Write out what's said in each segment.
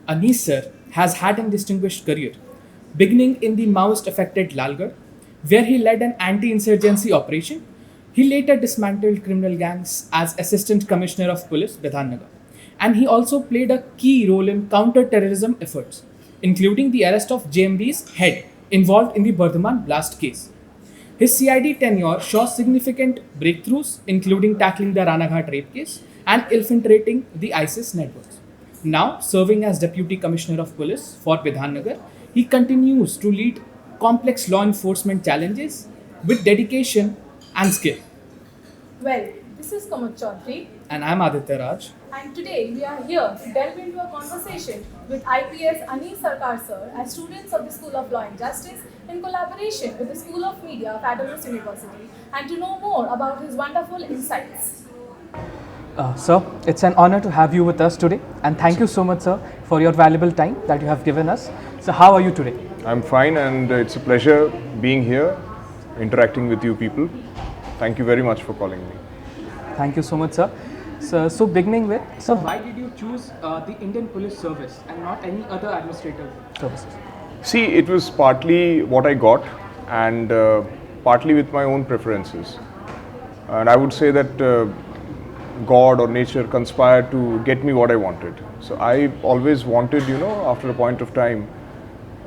Aneesh sir has had a distinguished career, beginning in the Maoist-affected Lalgarh, where he led an anti-insurgency operation. He later dismantled criminal gangs as Assistant Commissioner of Police, Bidhannagar, and he also played a key role in counter-terrorism efforts, including the arrest of JMB's head involved in the Bardhaman blast case. His CID tenure shows significant breakthroughs, including tackling the Ranaghat rape case and infiltrating the ISIS networks. Now, serving as Deputy Commissioner of Police for Bidhannagar, he continues to lead complex law enforcement challenges with dedication and skill. Well, this is Kamal Chaudhary, And I'm Aditya Raj. and today we are here to delve into a conversation with IPS Aneesh Sarkar sir as students of the School of Law and Justice in collaboration with the School of Media of Adamas University, and to know more about his wonderful insights. Sir, it's an honor to have you with us today, and thank you so much, sir, for your valuable time that you have given us. So, how are you today? I'm fine, and it's a pleasure being here, interacting with you people. Thank you very much for calling me. Thank you so much, sir. So beginning with, So, why did you choose the Indian Police Service and not any other administrative services. See, it was partly what I got, and partly with my own preferences. And I would say that God or nature conspired to get me what I wanted. So I always wanted, after a point of time,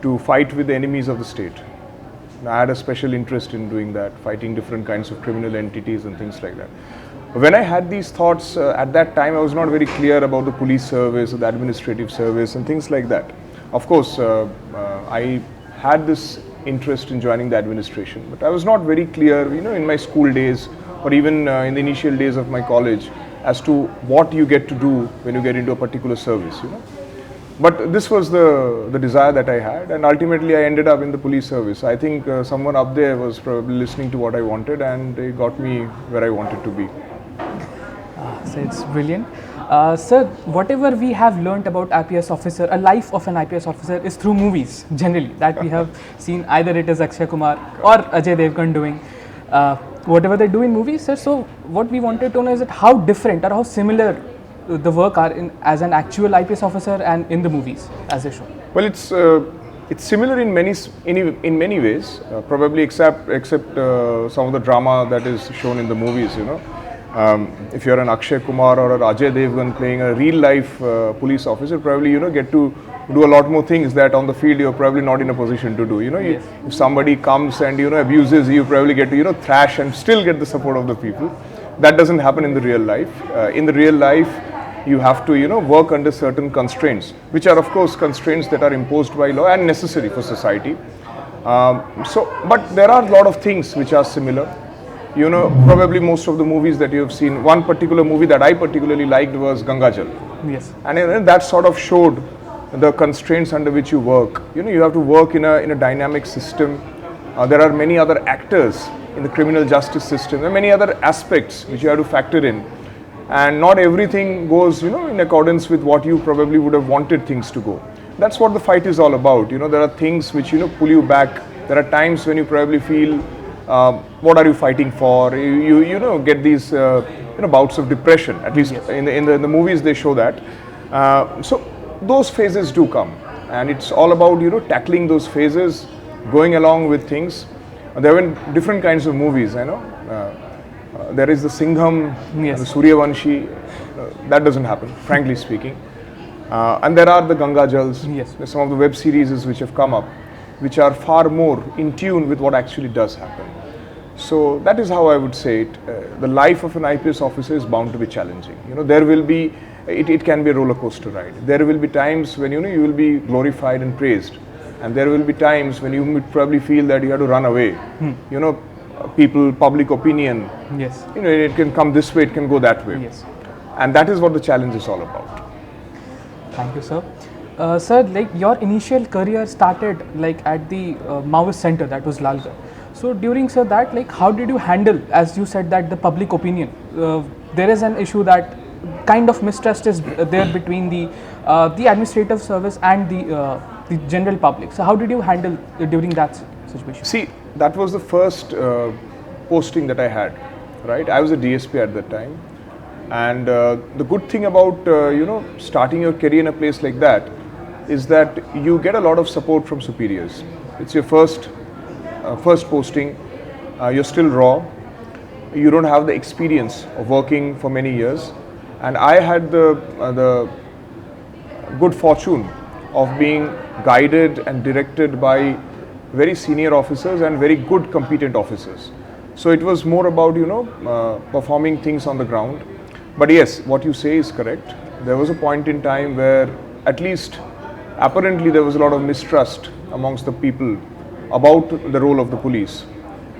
to fight with the enemies of the state. And I had a special interest in doing that, fighting different kinds of criminal entities and things like that. When I had these thoughts, at that time I was not very clear about the police service or the administrative service and things like that. Of course, I had this interest in joining the administration, but I was not very clear, in my school days or even in the initial days of my college as to what you get to do when you get into a particular service. But this was the desire that I had, and ultimately I ended up in the police service. I think someone up there was probably listening to what I wanted, and they got me where I wanted to be. So it's brilliant. Sir, whatever we have learnt about IPS officer, a life of an IPS officer is through movies generally that we have seen. Either it is Akshay Kumar or Ajay Devgan doing whatever they do in movies, sir. So what we wanted to know is that how different or how similar the work are as an actual IPS officer and in the movies as they show. Well, it's similar in many ways, probably except some of the drama that is shown in the movies. If you're an Akshay Kumar or an Ajay Devgan playing a real life police officer, probably get to do a lot more things that on the field you're probably not in a position to do. Yes. If somebody comes and abuses you, probably get to thrash and still get the support of the people. That doesn't happen in the real life. In the real life, you have to work under certain constraints, which are of course constraints that are imposed by law and necessary for society. But there are a lot of things which are similar. Probably most of the movies that you have seen, one particular movie that I particularly liked was Ganga Jal. Yes. And that sort of showed the constraints under which you work. You have to work in a dynamic system. There are many other actors in the criminal justice system. There are many other aspects which you have to factor in. And not everything goes, in accordance with what you probably would have wanted things to go. That's what the fight is all about. There are things which, pull you back. There are times when you probably feel, what are you fighting for? You get these, bouts of depression. At least yes. in the movies they show that. So those phases do come. And it's all about, tackling those phases, going along with things. There have been different kinds of movies, there is the Singham, Yes. the Suryavanshi. That doesn't happen, frankly speaking. And there are the Ganga Jals. Yes. There's some of the web series which have come up, which are far more in tune with what actually does happen. So that is how I would say it. The life of an IPS officer is bound to be challenging. There will be, it can be a roller coaster ride. There will be times when you will be glorified and praised, and there will be times when you would probably feel that you have to run away. People, public opinion. Yes. It can come this way, it can go that way. Yes. And that is what the challenge is all about. Thank you, sir. Sir, like your initial career started at the Maoist center, that was Lalgarh. So during that, how did you handle, as you said, that the public opinion? There is an issue that kind of mistrust is there between the administrative service and the general public. So how did you handle during that situation? See, that was the first posting that I had, right? I was a DSP at that time. And the good thing about, starting your career in a place like that is that you get a lot of support from superiors. It's your first posting, you're still raw, you don't have the experience of working for many years, and I had the good fortune of being guided and directed by very senior officers and very good competent officers. So it was more about performing things on the ground. But yes, what you say is correct. There was a point in time where at least apparently there was a lot of mistrust amongst the people about the role of the police.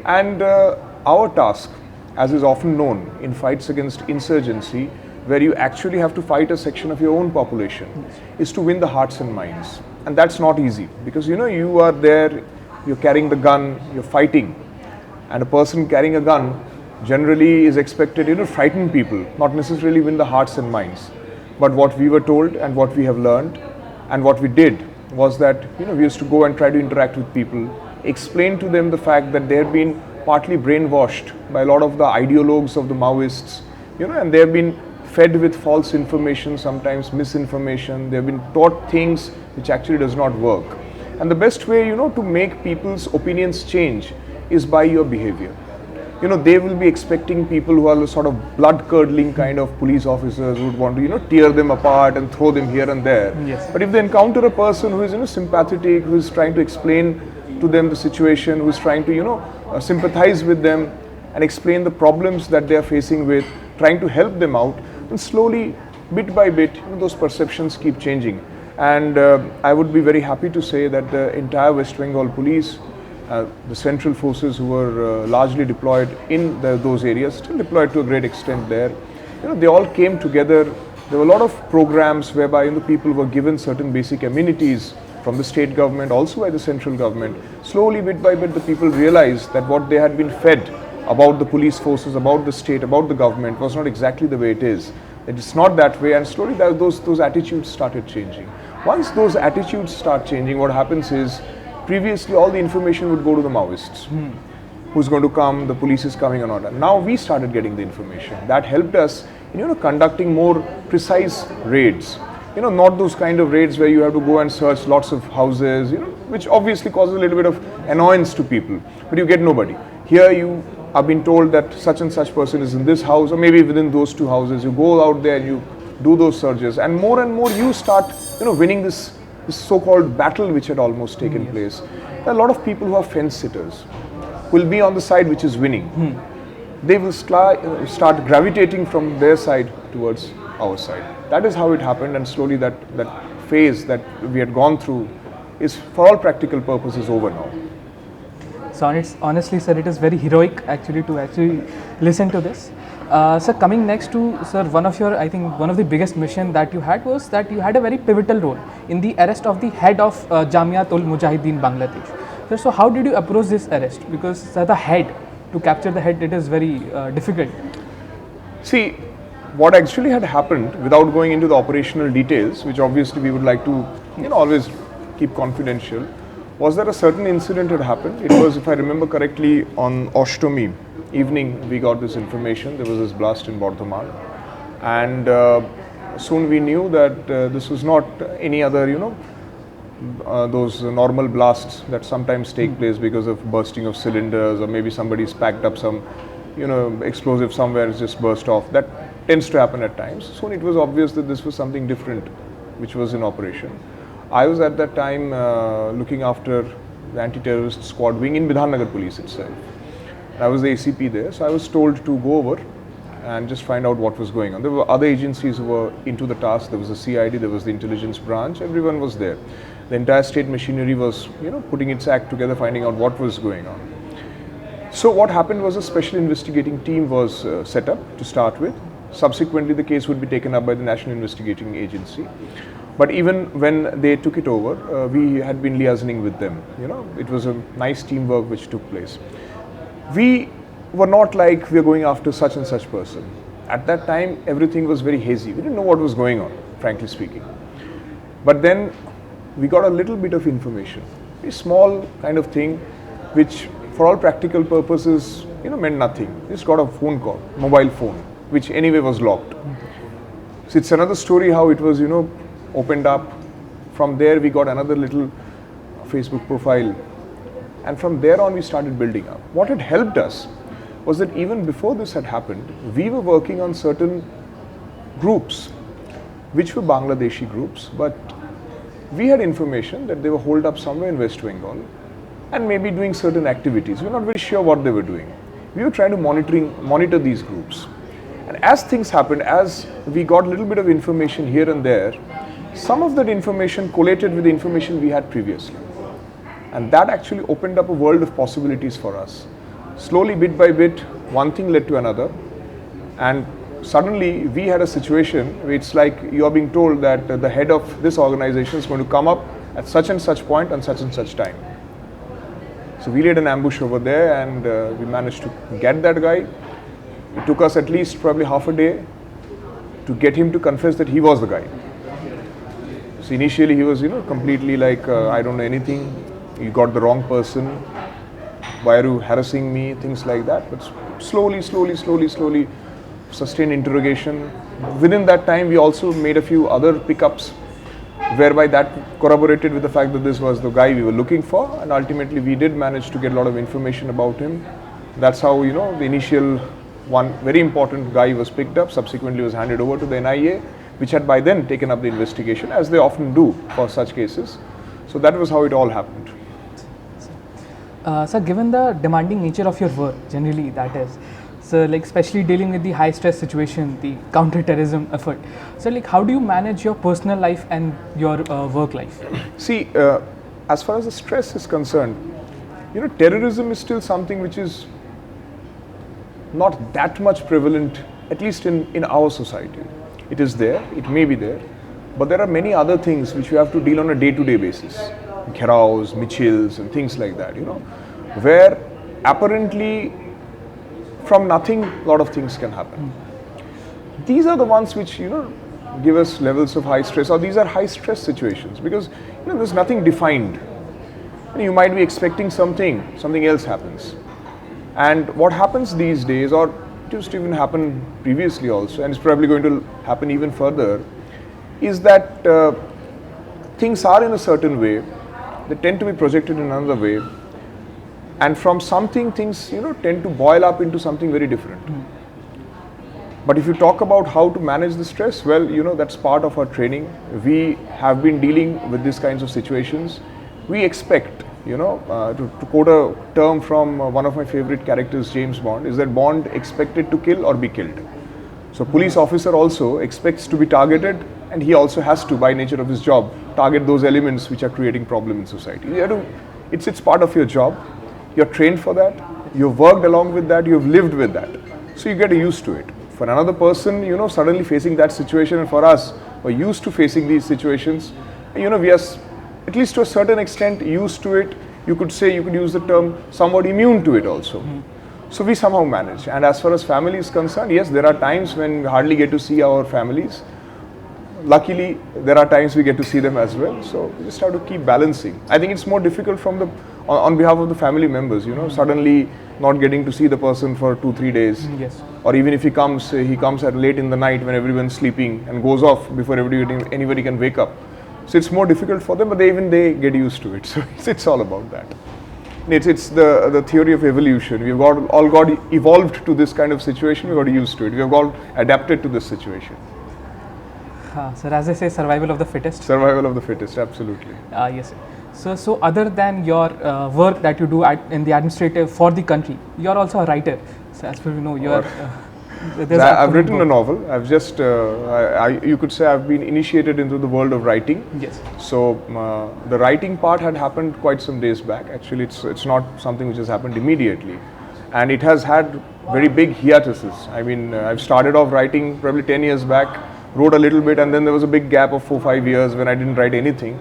And our task, as is often known in fights against insurgency, where you actually have to fight a section of your own population, is to win the hearts and minds. And that's not easy, because you are there, you're carrying the gun, you're fighting, and a person carrying a gun generally is expected to frighten people, not necessarily win the hearts and minds. But what we were told and what we have learned and what we did was that we used to go and try to interact with people, explain to them the fact that they had been partly brainwashed by a lot of the ideologues of the Maoists, and they have been fed with false information, sometimes misinformation. They have been taught things which actually does not work. And the best way, to make people's opinions change is by your behavior. They will be expecting people who are the sort of blood-curdling kind of police officers who would want to, tear them apart and throw them here and there. Yes. But if they encounter a person who is, sympathetic, who is trying to explain to them the situation, who is trying to, sympathize with them and explain the problems that they are facing with, trying to help them out, and slowly, bit by bit, those perceptions keep changing. And I would be very happy to say that the entire West Bengal police, the central forces who were largely deployed in those areas, still deployed to a great extent there, they all came together. There were a lot of programs whereby people were given certain basic amenities from the state government, also by the central government. Slowly, bit by bit, the people realized that what they had been fed about the police forces, about the state, about the government was not exactly the way it is. It's not that way, and slowly those attitudes started changing. Once those attitudes start changing, what happens is, previously all the information would go to the Maoists. Who's going to come, the police is coming or not. And now we started getting the information. That helped us in conducting more precise raids. Not those kind of raids where you have to go and search lots of houses, which obviously causes a little bit of annoyance to people, but you get nobody. Here you are being told that such and such person is in this house, or maybe within those two houses. You go out there and you do those searches, and more you start winning this so-called battle which had almost taken place. There are a lot of people who are fence sitters, who will be on the side which is winning. They will start gravitating from their side towards our side. That is how it happened, and slowly that phase that we had gone through is, for all practical purposes, over now. So honestly, sir, it is very heroic to listen to this. Sir, coming next to, sir, one of the biggest mission that you had was that you had a very pivotal role in the arrest of the head of Jamiat-ul-Mujahideen Bangladesh. Sir, so how did you approach this arrest? Because sir, to capture the head, it is very difficult. See, what actually had happened, without going into the operational details, which obviously we would like to always keep confidential, was that a certain incident had happened. It was, if I remember correctly, on Ashtami evening we got this information. There was this blast in Bardhaman, and soon we knew that this was not any other, those normal blasts that sometimes take place because of bursting of cylinders, or maybe somebody's packed up some, explosive somewhere, it's just burst off. That tends to happen at times. Soon it was obvious that this was something different which was in operation. I was at that time looking after the anti-terrorist squad wing in Bidhannagar Police itself. I was the ACP there, so I was told to go over and just find out what was going on. There were other agencies who were into the task. There was the CID, there was the intelligence branch, everyone was there. The entire state machinery was, putting its act together, finding out what was going on. So what happened was a special investigating team was set up to start with. Subsequently, the case would be taken up by the National Investigating Agency. But even when they took it over, we had been liaisoning with them. It was a nice teamwork which took place. We were not like, we are going after such and such person. At that time, everything was very hazy. We didn't know what was going on, frankly speaking. But then we got a little bit of information, a small kind of thing, which for all practical purposes, meant nothing. We just got a phone call, mobile phone, which anyway was locked. So it's another story how it was, opened up from there we got another little Facebook profile, and from there on we started building up. What had helped us was that even before this had happened, we were working on certain groups which were Bangladeshi groups, but we had information that they were holed up somewhere in West Bengal and maybe doing certain activities. We were not very sure what they were doing. We were trying to monitor these groups. And as things happened, as we got a little bit of information here and there, some of that information collated with the information we had previously. And that actually opened up a world of possibilities for us. Slowly, bit by bit, one thing led to another. And suddenly, we had a situation where it's like you are being told that the head of this organization is going to come up at such and such point and such time. So we laid an ambush over there, and we managed to get that guy. It took us at least probably half a day to get him to confess that he was the guy. So initially he was, completely like, I don't know anything, you got the wrong person, why are you harassing me, things like that. But slowly, sustained interrogation. Within that time, we also made a few other pickups, whereby that corroborated with the fact that this was the guy we were looking for, and ultimately we did manage to get a lot of information about him. That's how, the initial one very important guy was picked up, subsequently was handed over to the NIA, which had by then taken up the investigation, as they often do for such cases. So that was how it all happened. Sir, given the demanding nature of your work, generally that is, so like especially dealing with the high stress situation, the counter-terrorism effort, so like how do you manage your personal life and your work life? See, as far as the stress is concerned, terrorism is still something which is not that much prevalent, at least in our society. It is there, it may be there, but there are many other things which you have to deal on a day-to-day basis. Gheraos, michils and things like that, where apparently from nothing a lot of things can happen. These are the ones which, give us levels of high stress, or these are high stress situations, because, there's nothing defined. You might be expecting something else happens. And what happens these days, or it used to even happen previously also, and it's probably going to happen even further, is that things are in a certain way, they tend to be projected in another way, and from something things tend to boil up into something very different. But if you talk about how to manage the stress, well, that's part of our training. We have been dealing with these kinds of situations. We expect, to quote a term from one of my favorite characters, James Bond, is that Bond expected to kill or be killed. So police officer also expects to be targeted, and he also has to, by nature of his job, target those elements which are creating problem in society. It's part of your job. You're trained for that. You've worked along with that. You've lived with that. So you get used to it. For another person, suddenly facing that situation, and for us, we're used to facing these situations. We are, at least to a certain extent, used to it. You could use the term, somewhat immune to it also. So we somehow manage. And as far as family is concerned, yes, there are times when we hardly get to see our families. Luckily, there are times we get to see them as well. So we just have to keep balancing. I think it's more difficult on behalf of the family members, suddenly not getting to see the person for 2-3 days. Yes. Or even if he comes at late in the night when everyone's sleeping and goes off before anybody can wake up. So it's more difficult for them, but they get used to it. So it's all about that. It's the theory of evolution. We've all got evolved to this kind of situation. We got used to it. We have all adapted to this situation. Sir, as I say, survival of the fittest. Survival of the fittest, absolutely. Yes, sir. So other than your work that you do in the administrative for the country, you are also a writer. So as we know, you are. I've written a novel. I've just, you could say, I've been initiated into the world of writing. Yes. So the writing part had happened quite some days back. Actually, it's not something which has happened immediately, and it has had very big hiatuses. I mean, I've started off writing probably 10 years back, wrote a little bit, and then there was a big gap of 4-5 years when I didn't write anything.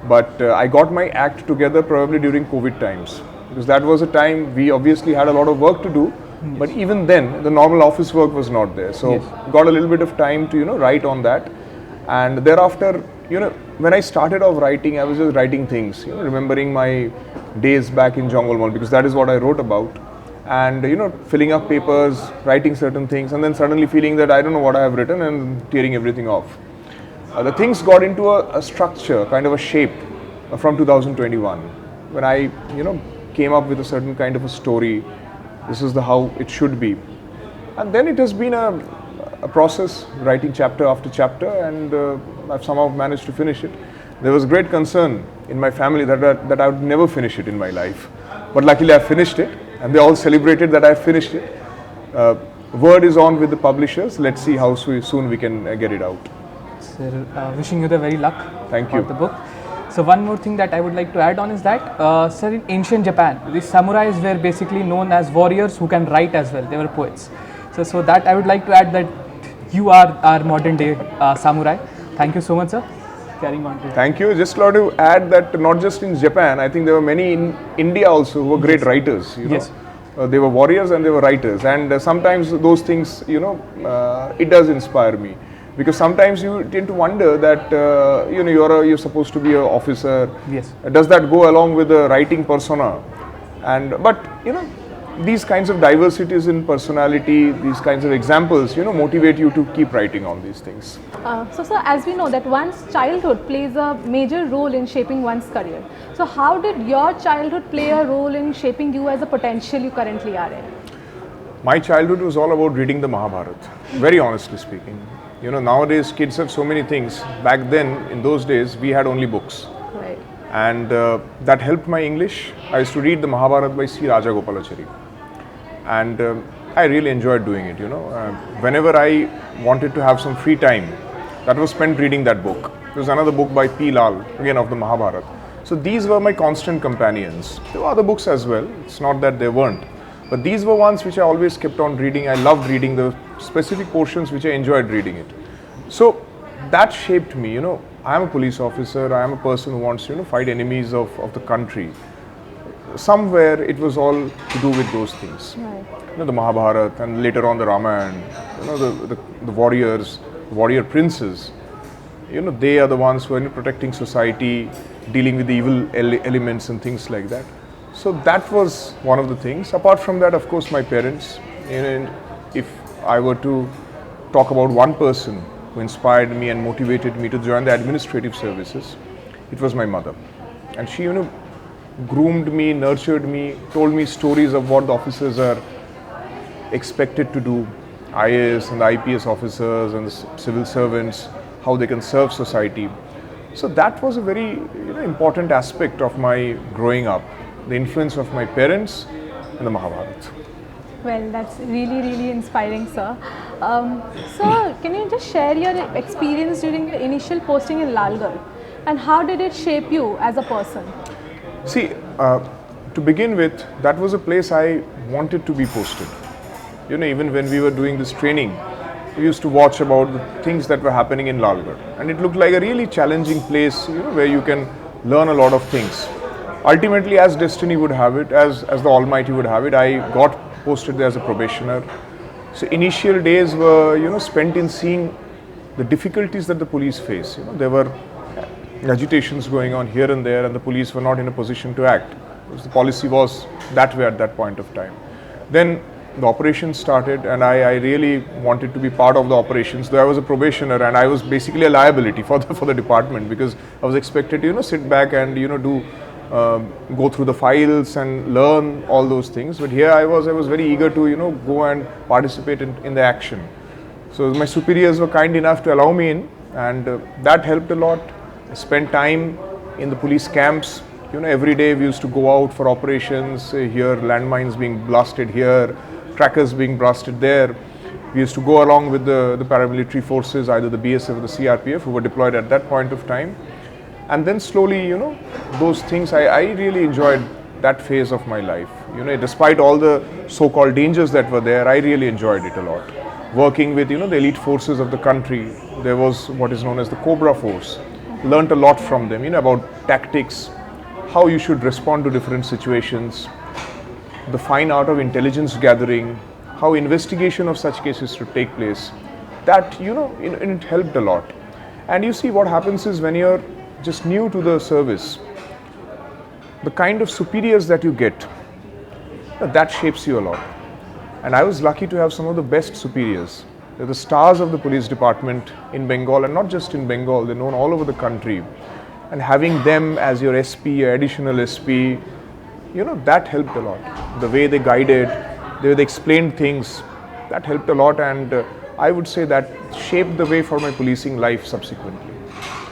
But I got my act together probably during COVID times, because that was a time we obviously had a lot of work to do. Yes. But even then, the normal office work was not there. So yes, got a little bit of time to write on that. And thereafter, when I started off writing, I was just writing things, remembering my days back in Jungle Mall, because that is what I wrote about. And filling up papers, writing certain things, and then suddenly feeling that I don't know what I have written and tearing everything off. The things got into a structure, kind of a shape from 2021 when I, came up with a certain kind of a story. This is how it should be. And then it has been a process, writing chapter after chapter, and I've somehow managed to finish it. There was great concern in my family that I would never finish it in my life. But luckily I finished it, and they all celebrated that I finished it. Word is on with the publishers. Let's see how soon we can get it out. Sir, wishing you the very luck. Thank you. For the book. So one more thing that I would like to add on is that, sir, in ancient Japan, the samurais were basically known as warriors who can write as well. They were poets. So that I would like to add that you are our modern day samurai. Thank you so much, sir. Carrying on to. Thank you. Just want to add that not just in Japan, I think there were many in India also who were great writers. Yes. They were warriors and they were writers, and sometimes those things, it does inspire me, because sometimes you tend to wonder that you're supposed to be an officer. Yes. Does that go along with the writing persona? But these kinds of diversities in personality, these kinds of examples, motivate you to keep writing on these things. So, sir, as we know that one's childhood plays a major role in shaping one's career. So, how did your childhood play a role in shaping you as a potential you currently are in? My childhood was all about reading the Mahabharata, very honestly speaking. Nowadays kids have so many things. Back then, in those days, we had only books. Right. And that helped my English. I used to read the Mahabharata by Sri Rajagopalachari. And I really enjoyed doing it, whenever I wanted to have some free time, that was spent reading that book. There was another book by P. Lal, again of the Mahabharata. So these were my constant companions. There were other books as well, it's not that there weren't. But these were ones which I always kept on reading. I loved reading the specific portions which I enjoyed reading it. So that shaped me, I am a police officer, I am a person who wants to fight enemies of the country. Somewhere it was all to do with those things. Right. The Mahabharata, and later on the Ramayana, the warriors, warrior princes, they are the ones who are protecting society, dealing with the evil elements and things like that. So that was one of the things. Apart from that, of course, my parents. If I were to talk about one person who inspired me and motivated me to join the administrative services, it was my mother. And she, groomed me, nurtured me, told me stories of what the officers are expected to do, IAS and the IPS officers and the civil servants, how they can serve society. So that was a very important aspect of my growing up, the influence of my parents and the Mahabharata. Well, that's really, really inspiring, sir. Sir, can you just share your experience during your initial posting in Lalgarh, and how did it shape you as a person? See, to begin with, that was a place I wanted to be posted. Even when we were doing this training, we used to watch about the things that were happening in Lalgarh, and it looked like a really challenging place, where you can learn a lot of things. Ultimately, as destiny would have it, as the Almighty would have it, I got posted there as a probationer. So initial days were, spent in seeing the difficulties that the police face. There were agitations going on here and there, and the police were not in a position to act, because the policy was that way at that point of time. Then the operations started, and I really wanted to be part of the operations. Though I was a probationer, and I was basically a liability for the department, because I was expected to sit back and go through the files and learn all those things. But here I was very eager to go and participate in the action. So my superiors were kind enough to allow me in, and that helped a lot. I spent time in the police camps. Every day we used to go out for operations. Here, landmines being blasted here, trackers being blasted there. We used to go along with the paramilitary forces, either the BSF or the CRPF, who were deployed at that point of time. And then slowly, those things, I really enjoyed that phase of my life. Despite all the so-called dangers that were there, I really enjoyed it a lot. Working with, the elite forces of the country, there was what is known as the Cobra Force. Learned a lot from them, about tactics, how you should respond to different situations, the fine art of intelligence gathering, how investigation of such cases should take place. That, it helped a lot. And you see what happens is when you're just new to the service, the kind of superiors that you get, that shapes you a lot. And I was lucky to have some of the best superiors. They're the stars of the police department in Bengal, and not just in Bengal, they're known all over the country. And having them as your SP, your additional SP, that helped a lot. The way they guided, the way they explained things, that helped a lot, and I would say that shaped the way for my policing life subsequently.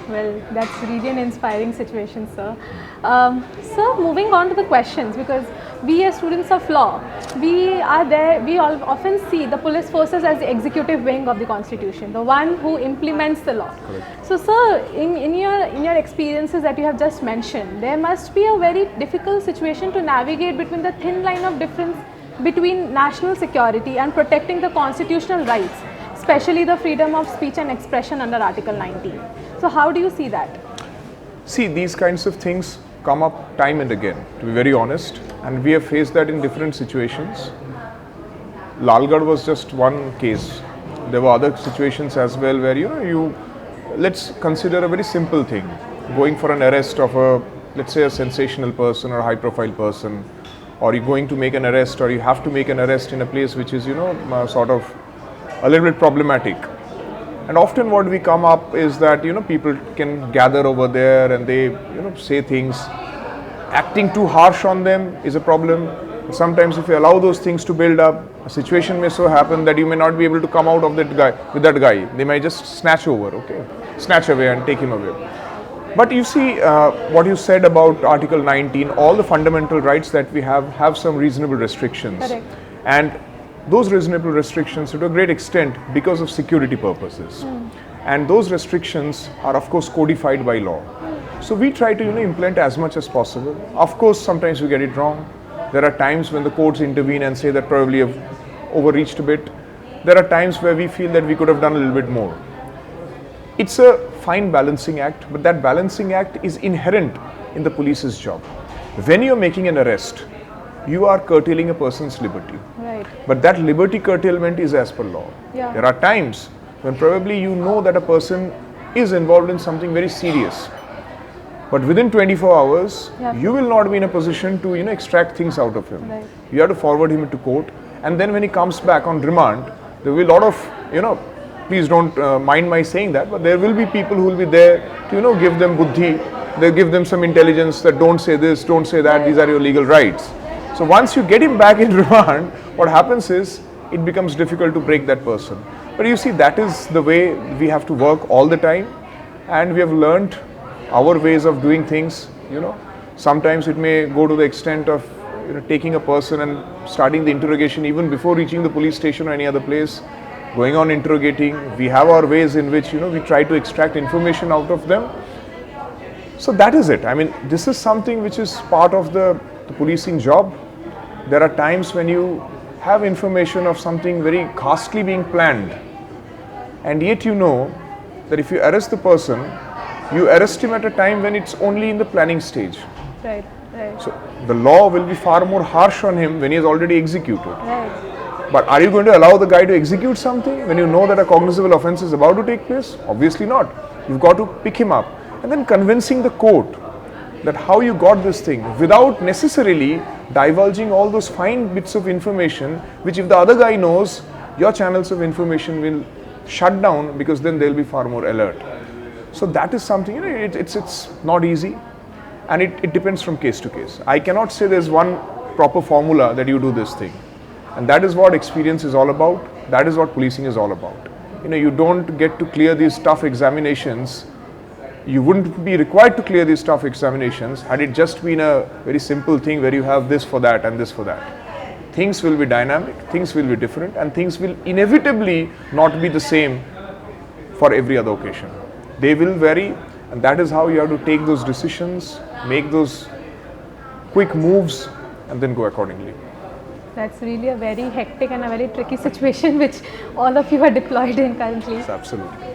Well, that's really an inspiring situation, sir. Sir, moving on to the questions, because we as students of law, we all often see the police forces as the executive wing of the constitution, the one who implements the law. Correct. So, sir, in your experiences that you have just mentioned, there must be a very difficult situation to navigate between the thin line of difference between national security and protecting the constitutional rights, especially the freedom of speech and expression under Article 19. So how do you see that? See, these kinds of things come up time and again, to be very honest, and we have faced that in different situations. Lalgarh was just one case. There were other situations as well where let's consider a very simple thing, going for an arrest of let's say a sensational person or a high profile person, or you're going to make an arrest, or you have to make an arrest in a place which is sort of a little bit problematic. And often what we come up is that people can gather over there and they say things. Acting too harsh on them is a problem. Sometimes if you allow those things to build up, a situation may so happen that you may not be able to come out of that guy. They might just snatch away and take him away. But you see, what you said about Article 19, all the fundamental rights that we have some reasonable restrictions. Correct. And those reasonable restrictions to a great extent because of security purposes. And those restrictions are of course codified by law. So we try to implement as much as possible. Of course, sometimes we get it wrong. There are times when the courts intervene and say that probably have overreached a bit. There are times where we feel that we could have done a little bit more. It's a fine balancing act, but that balancing act is inherent in the police's job. When you're making an arrest, you are curtailing a person's liberty. Right. But that liberty curtailment is as per law. Yeah. There are times when probably that a person is involved in something very serious. But within 24 hours, you will not be in a position to extract things out of him. Right. You have to forward him to court, and then when he comes back on remand, there will be a lot of please don't mind my saying that, but there will be people who will be there to give them buddhi. They'll give them some intelligence that don't say this, don't say that, these are your legal rights. So once you get him back in remand, what happens is it becomes difficult to break that person. But you see, that is the way we have to work all the time, and we have learned our ways of doing things. Sometimes it may go to the extent of taking a person and starting the interrogation even before reaching the police station or any other place, going on interrogating. We have our ways in which we try to extract information out of them. So that is it. I mean, this is something which is part of the policing job. There are times when you have information of something very costly being planned, and yet that if you arrest the person, you arrest him at a time when it's only in the planning stage. Right. So the law will be far more harsh on him when he has already executed. Right. But are you going to allow the guy to execute something when you know that a cognizable offense is about to take place? Obviously not. You've got to pick him up and then convincing the court that how you got this thing without necessarily divulging all those fine bits of information, which if the other guy knows, your channels of information will shut down, because then they'll be far more alert. So that is something, it's not easy, and it depends from case to case. I cannot say there's one proper formula that you do this thing, and that is what experience is all about. That is what policing is all about. You don't get to clear these tough examinations. You wouldn't be required to clear these tough examinations had it just been a very simple thing where you have this for that and this for that. Things will be dynamic, things will be different, and things will inevitably not be the same for every other occasion. They will vary, and that is how you have to take those decisions, make those quick moves, and then go accordingly. That's really a very hectic and a very tricky situation which all of you are deployed in currently. Yes, absolutely.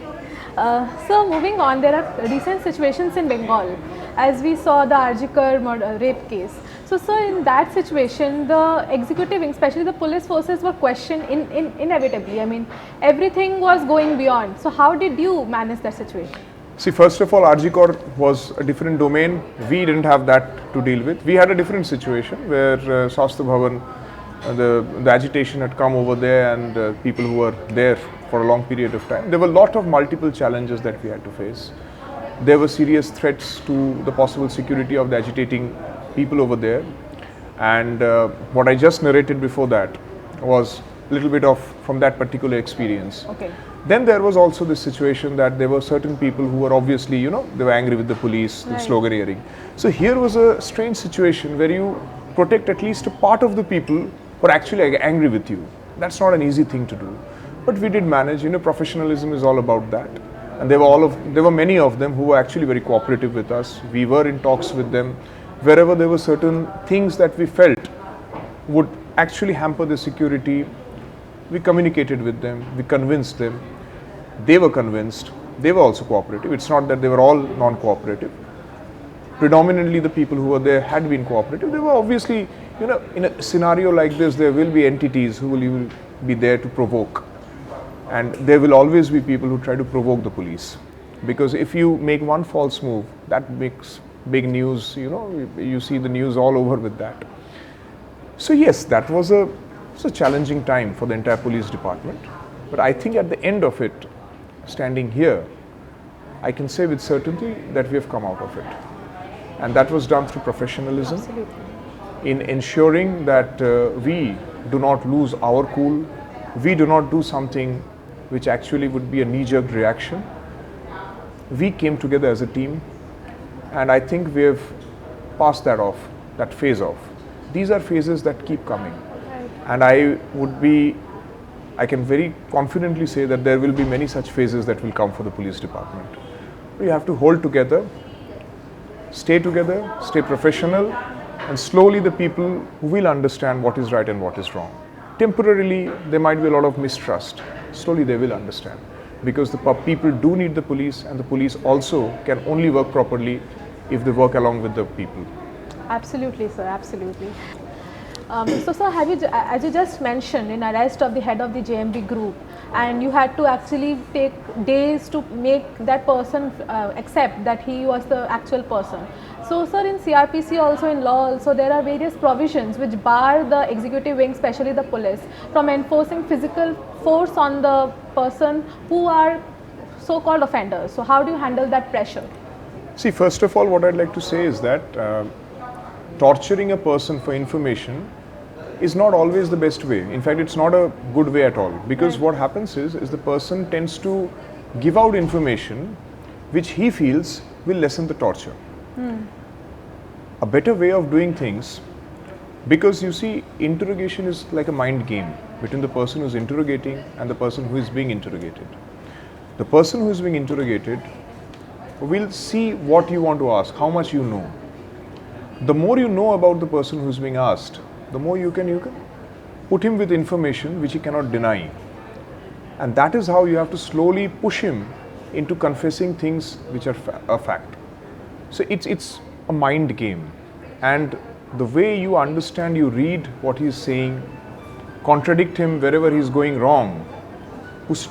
So moving on, there are recent situations in Bengal, as we saw the Arjikar rape case. So sir, in that situation, the executive wing, especially the police forces, were questioned inevitably. I mean, everything was going beyond. So how did you manage that situation? See, first of all, Arjikar was a different domain. We didn't have that to deal with. We had a different situation where Shastra Bhavan, the agitation had come over there, and people who were there for a long period of time. There were a lot of multiple challenges that we had to face. There were serious threats to the possible security of the agitating people over there. And what I just narrated before that was a little bit of from that particular experience. Okay. Then there was also this situation that there were certain people who were obviously, you know, they were angry with the police, the slogan hearing. So here was a strange situation where you protect at least a part of the people who are actually angry with you. That's not an easy thing to do. But we did manage, you know, professionalism is all about that. And there were many of them who were actually very cooperative with us. We were in talks with them. Wherever there were certain things that we felt would actually hamper the security, we communicated with them, we convinced them, they were convinced, they were also cooperative. It's not that they were all non-cooperative. Predominantly the people who were there had been cooperative. They were obviously, you know, in a scenario like this, there will be entities who will even be there to provoke. And there will always be people who try to provoke the police. Because if you make one false move, that makes big news, you know, you see the news all over with that. So yes, that was a challenging time for the entire police department. But I think at the end of it, standing here, I can say with certainty that we have come out of it. And that was done through professionalism. Absolutely. In ensuring that we do not lose our cool, we do not do something which actually would be a knee-jerk reaction. We came together as a team, and I think we have passed that phase off. These are phases that keep coming. Right. And I can very confidently say that there will be many such phases that will come for the police department. We have to hold together, stay professional, and slowly the people will understand what is right and what is wrong. Temporarily, there might be a lot of mistrust. Slowly they will understand, because the people do need the police, and the police also can only work properly if they work along with the people. Absolutely, sir. Absolutely. So, sir, as you just mentioned, in arrest of the head of the JMB group, and you had to actually take days to make that person accept that he was the actual person. So, sir, in CRPC also, in law also, there are various provisions which bar the executive wing, especially the police, from enforcing physical force on the person who are so-called offenders. So, how do you handle that pressure? See, first of all, what I'd like to say is that torturing a person for information is not always the best way. In fact, it's not a good way at all, because what happens is the person tends to give out information which he feels will lessen the torture. A better way of doing things, because you see, interrogation is like a mind game between the person who's interrogating and the person who is being interrogated. The person who is being interrogated will see what you want to ask, how much you know. The more you know about the person who's being asked, the more you can put him with information which he cannot deny. And that is how you have to slowly push him into confessing things which are a fact. So it's a mind game. And the way you understand, you read what he is saying, contradict him wherever he is going wrong,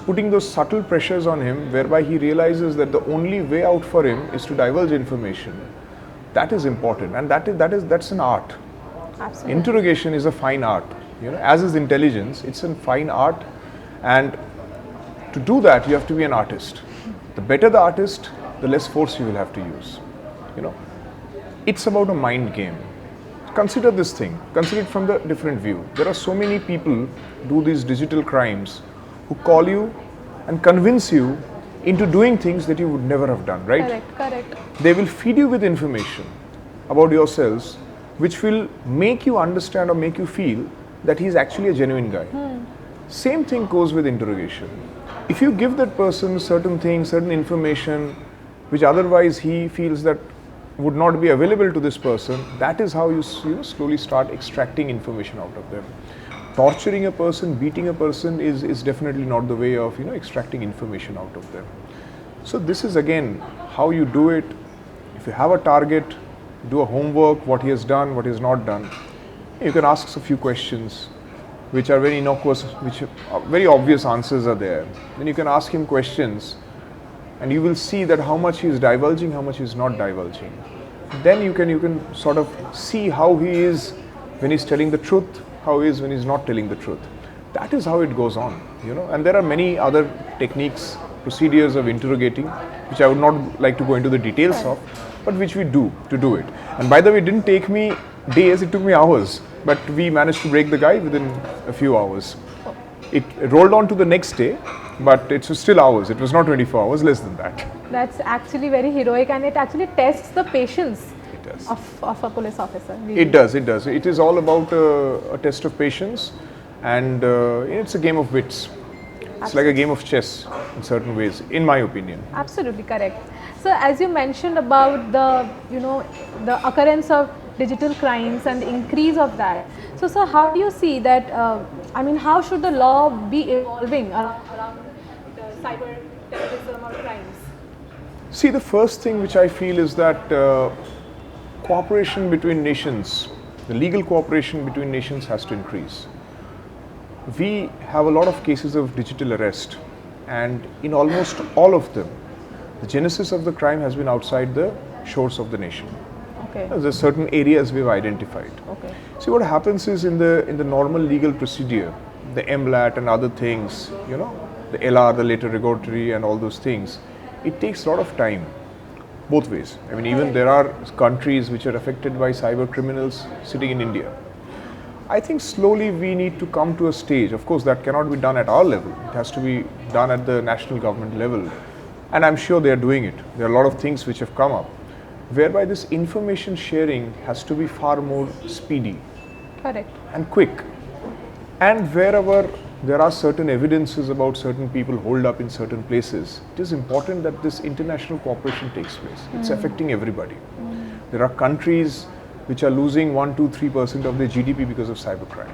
putting those subtle pressures on him whereby he realizes that the only way out for him is to divulge information. That is important, and that's an art. Absolutely. Interrogation is a fine art, you know, as is intelligence. It's a fine art, and to do that you have to be an artist. The better the artist, the less force you will have to use. You know, it's about a mind game. Consider this thing. Consider it from the different view. There are so many people do these digital crimes who call you and convince you into doing things that you would never have done, right? Correct. They will feed you with information about yourselves which will make you understand or make you feel that he is actually a genuine guy. Same thing goes with interrogation. If you give that person certain things, certain information which otherwise he feels that would not be available to this person, that is how you slowly start extracting information out of them. Torturing a person, beating a person is definitely not the way of extracting information out of them. So this is again how you do it. If you have a target, do a homework, what he has done, what he has not done. You can ask a few questions which are very innocuous, which very obvious answers are there. Then you can ask him questions and you will see that how much he is divulging, how much he is not divulging. Then you can sort of see how he is when he is telling the truth, how he is when he is not telling the truth. That is how it goes on, you know. And there are many other techniques, procedures of interrogating, which I would not like to go into the details of, but which we do to do it. And by the way, it didn't take me days, it took me hours, but we managed to break the guy within a few hours. It rolled on to the next day, but it was still hours. It was not 24 hours, less than that. That's actually very heroic, and it actually tests the patience It does. of a police officer. Really. It does, it does. It is all about a test of patience, and it's a game of wits. It's like a game of chess in certain ways, in my opinion. Absolutely correct. So as you mentioned about the, the occurrence of digital crimes and the increase of that. So sir, how do you see that, how should the law be evolving around the cyber terrorism or crimes? See, the first thing which I feel is that cooperation between nations, the legal cooperation between nations has to increase. We have a lot of cases of digital arrest, and in almost all of them, the genesis of the crime has been outside the shores of the nation. Okay. There are certain areas we've identified. Okay. See, what happens is in the normal legal procedure, the MLAT and other things, the LR, the later regulatory and all those things, it takes a lot of time, both ways. I mean, even there are countries which are affected by cyber criminals sitting in India. I think slowly we need to come to a stage. Of course, that cannot be done at our level. It has to be done at the national government level. And I'm sure they are doing it. There are a lot of things which have come up, whereby this information sharing has to be far more speedy. Correct. And quick. And wherever there are certain evidences about certain people holed up in certain places, it is important that this international cooperation takes place. It's affecting everybody. There are countries which are losing 1, 2, 3% of their GDP because of cybercrime.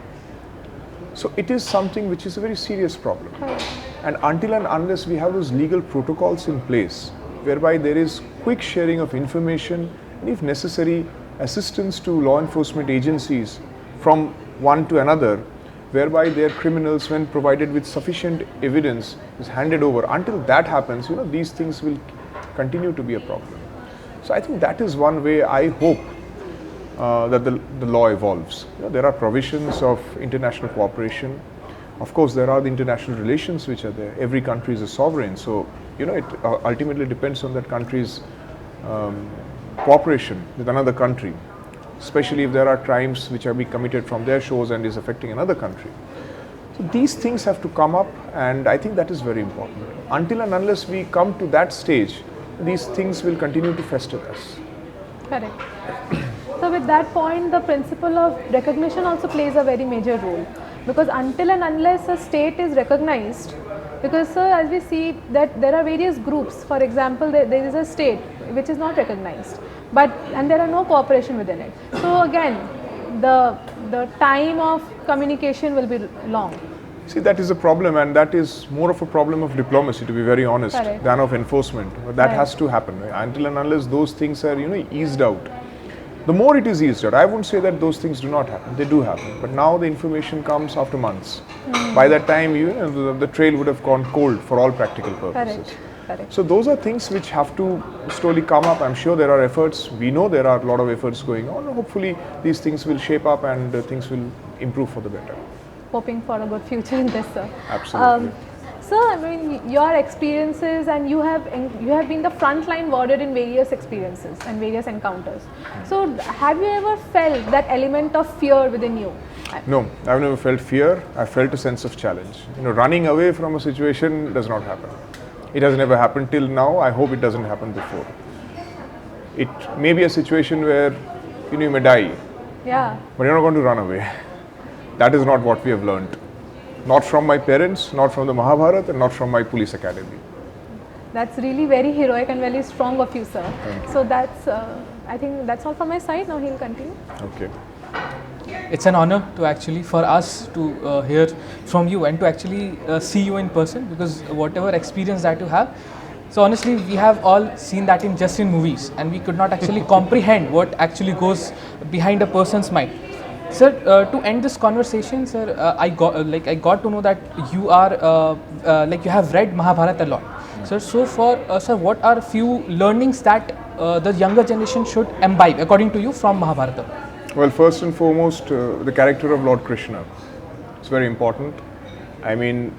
So it is something which is a very serious problem. And until and unless we have those legal protocols in place, whereby there is quick sharing of information and if necessary assistance to law enforcement agencies from one to another, whereby their criminals, when provided with sufficient evidence, is handed over. Until that happens, these things will continue to be a problem. So I think that is one way I hope that the law evolves. There are provisions of international cooperation. Of course, there are the international relations which are there. Every country is a sovereign, so it ultimately depends on that country's cooperation with another country, especially if there are crimes which are being committed from their shores and is affecting another country. So these things have to come up, and I think that is very important. Until and unless we come to that stage, these things will continue to fester us. Correct. So with that point, the principle of recognition also plays a very major role, because until and unless a state is recognized, because sir, as we see that there are various groups, for example, there is a state which is not recognized, and there are no cooperation within it. So again, the time of communication will be long. See, that is a problem, and that is more of a problem of diplomacy, to be very honest, Correct. than of enforcement. That Right. has to happen. Until and unless those things are, eased out. The more it is eased out, I won't say that those things do not happen. They do happen. But now the information comes after months. By that time, the trail would have gone cold for all practical purposes. Correct. Correct. So those are things which have to slowly come up. I'm sure there are efforts. We know there are a lot of efforts going on. Hopefully, these things will shape up and things will improve for the better. Hoping for a good future in this, sir. Absolutely. Sir, your experiences, and you have been the frontline warrior in various experiences and various encounters. So, have you ever felt that element of fear within you? No, I've never felt fear. I felt a sense of challenge. Running away from a situation does not happen. It has never happened till now. I hope it doesn't happen before. It may be a situation where you may die, Yeah. but you're not going to run away. That is not what we have learned. Not from my parents, not from the Mahabharata, and not from my police academy. That's really very heroic and very strong of you, sir. Thank you. So that's, I think that's all from my side. Now he'll continue. Okay. It's an honor to actually for us to hear from you and to actually see you in person, because whatever experience that you have, so honestly we have all seen that just in movies, and we could not actually comprehend what actually goes behind a person's mind. Sir, to end this conversation, sir, I got to know that you are you have read Mahabharata a lot, sir. So for sir, what are few learnings that the younger generation should imbibe according to you from Mahabharata? Well, first and foremost, the character of Lord Krishna. It's very important. I mean,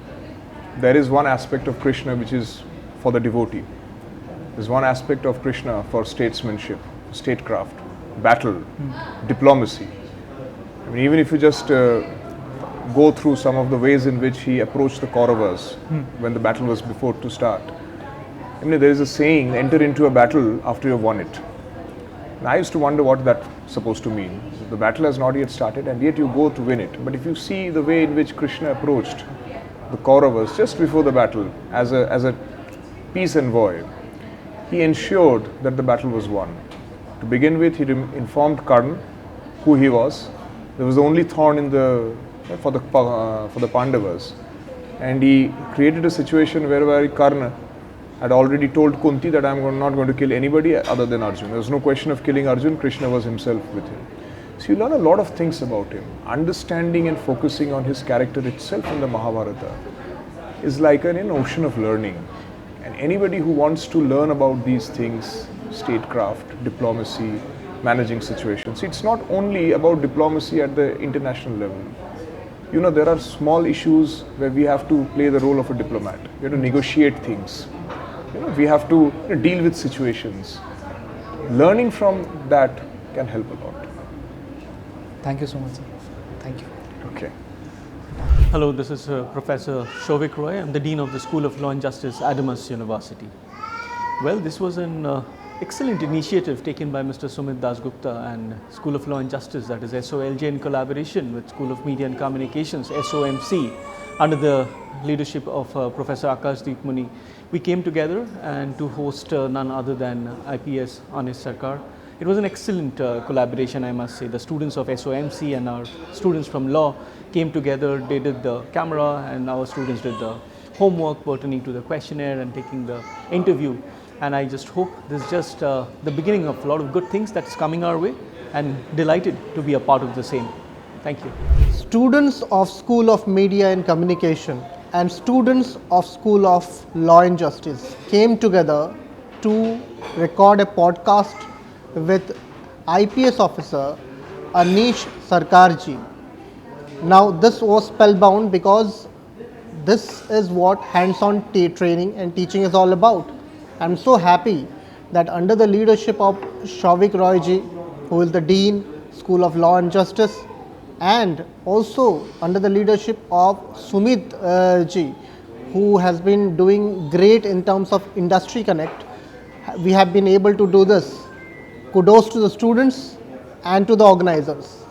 there is one aspect of Krishna which is for the devotee. There's one aspect of Krishna for statesmanship, statecraft, battle, diplomacy. I mean, even if you just go through some of the ways in which he approached the Kauravas when the battle was before to start. I mean, there is a saying, enter into a battle after you've won it. And I used to wonder what that's supposed to mean. The battle has not yet started and yet you go to win it. But if you see the way in which Krishna approached the Kauravas just before the battle as a peace envoy, he ensured that the battle was won. To begin with, he informed Karna who he was. There was the only thorn in for the Pandavas, and he created a situation whereby Karna had already told Kunti that I'm not going to kill anybody other than Arjun. There was no question of killing Arjun. Krishna was himself with him. So you learn a lot of things about him. Understanding and focusing on his character itself in the Mahabharata is like an ocean of learning. And anybody who wants to learn about these things, statecraft, diplomacy, managing situations, it's not only about diplomacy at the international level. You know, there are small issues where we have to play the role of a diplomat. We have to negotiate things. You know, we have to deal with situations. Learning from that can help a lot. Thank you so much, sir. Thank you. Okay. Hello, this is Professor Souvik Roy. I'm the Dean of the School of Law and Justice, Adamas University. Well, this was an excellent initiative taken by Mr. Sumit Dasgupta and School of Law and Justice, that is SOLJ, in collaboration with School of Media and Communications, SOMC, under the leadership of Professor Akash Deep Muni. We came together and to host none other than IPS Aneesh Sarkar. It was an excellent collaboration, I must say. The students of SOMC and our students from law came together. They did the camera and our students did the homework pertaining to the questionnaire and taking the interview. And I just hope this is just the beginning of a lot of good things that's coming our way, and delighted to be a part of the same. Thank you. Students of School of Media and Communication and students of School of Law and Justice came together to record a podcast with IPS officer Aneesh Sarkar ji. Now this was spellbound because this is what hands-on training and teaching is all about. I'm so happy that under the leadership of Souvik Roy ji, who is the Dean, School of Law and Justice, and also under the leadership of Sumit ji, who has been doing great in terms of industry connect, we have been able to do this. Kudos to the students and to the organizers.